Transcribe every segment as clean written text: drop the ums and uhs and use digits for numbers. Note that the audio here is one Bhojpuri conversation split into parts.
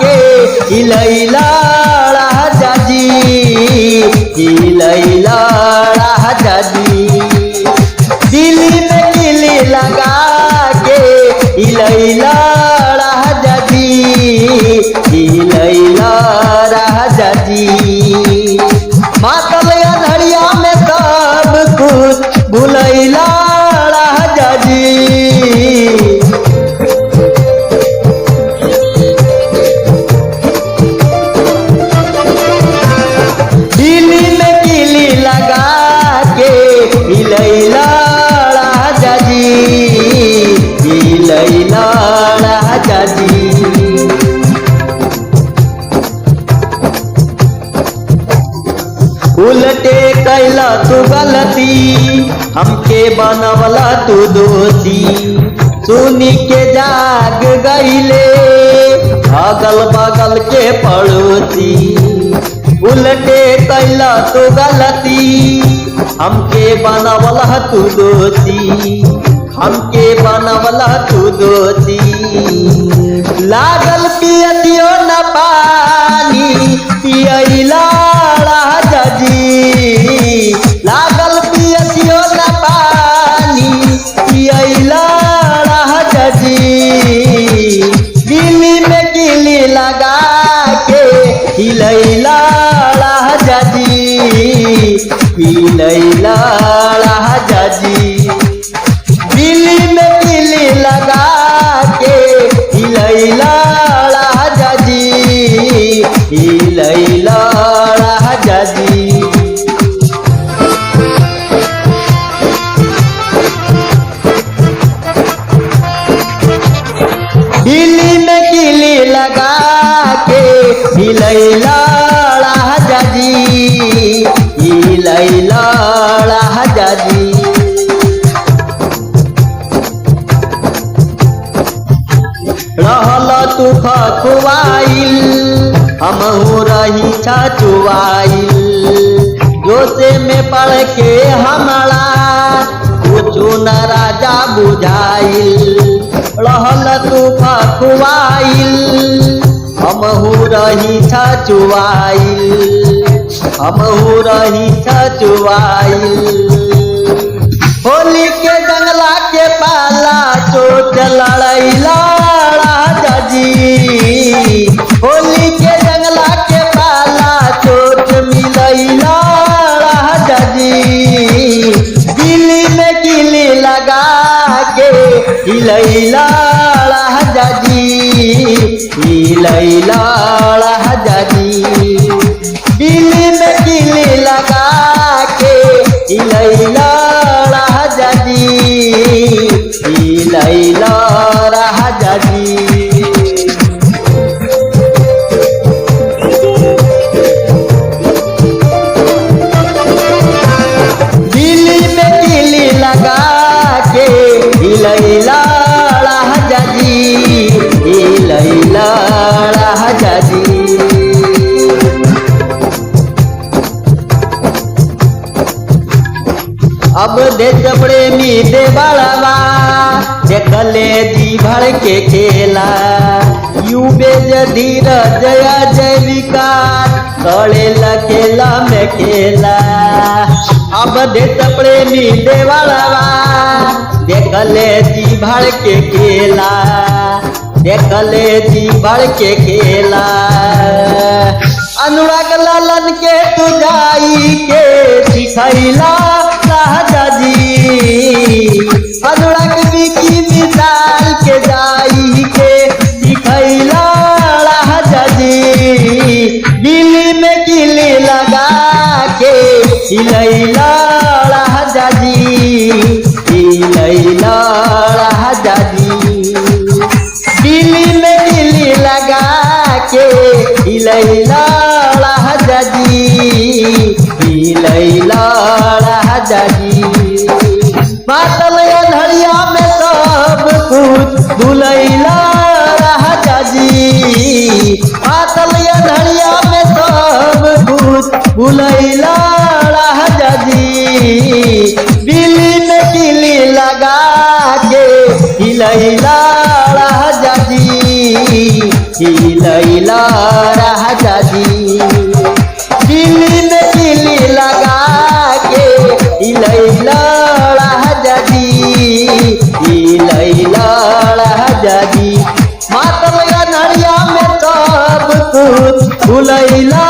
के हिलैला राजा जी, हिलैला राजा जी। दिल्ली में किली लगा के हिलैला राजा जी, हिलैला राजा जी। मातल अनहरिया में सब कुछ भुलैला राजा जी। दिल्ली में किली लगा के हिलैला राजा जी, हिलैला राजा जी। उलटे कैला तू गलती, हमके बनवला तू दोषी। सुनी के जाग गईले अगल बगल के पड़ोसी। उलटे कैला तू गलती, हमके बनवला तू दोषी, हमके बनवला तू दोषी। लागल पियतियो न पानी पियैला राजा जी, लागल पियतियो न पानी पियैला राजा जी। दिल्ली में किली लगा के हिलैला राजा जी, हिलैला राजा जी। दिल्ली में किली लगा के हिलैला राजा जी, हिलैला राजा जी। दिल्ली में किली लगा के हिलैला राजा जी, हिलैला राजा जी। रहल तू खखुआइल, हमहू रही छुआइल। जोसे में पढ़ के हमारा कुछो न राजा बुझाइल। रहल तू खखुआइल, हमहू रही छुआइल, हमहू रही छुआइल। होली के जंगला के पाला चोट लड़ैला राजा जी, होली के जंगला के पाला चोट मिलैला राजा जी। दिल्ली में किली लगा के हिलैला राजा जी, हिलैला राजा जी। दिल्ली में किली लगा के हिलैला राजा जी, हिलैला राजा जी। दिल्ली में किली लगा के हिलैला राजा जी, हिलैला राजा जी। अब देश प्रेमी देवलवा देखले जी भर के खेला। युवेज धीरज जय विकास करे खेला में खेला। अब देश प्रेमी देवलवा देखले जी भर के खेला, देखले जी भर के खेला। अनुराग लालन के तू जाई के सिखैला राजा जी, अनुराग विकी मिसाल के जाई के सिखैला राजा जी। दिल्ली में किली लगा के हिलैला राजा जी, हिलैला राजा जी। दिल्ली में किली लगा के हिलैला राजा जी, हिलैला राजा जी। मातल अनहरिया में सब कुछ भुलैला राजा जी, मातल अनहरिया में सब कुछ भुलैला राजा जी। दिल्ली में किली लगा के हिलैला राजा जी, हिलैला राजा जी। दिल्ली में दिल्ली लगा के हिलैला राजा जी, हिलैला राजा जी। मातल नरिया में सब कुछ भुलैला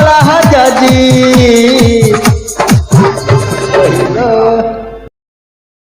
राजा जी।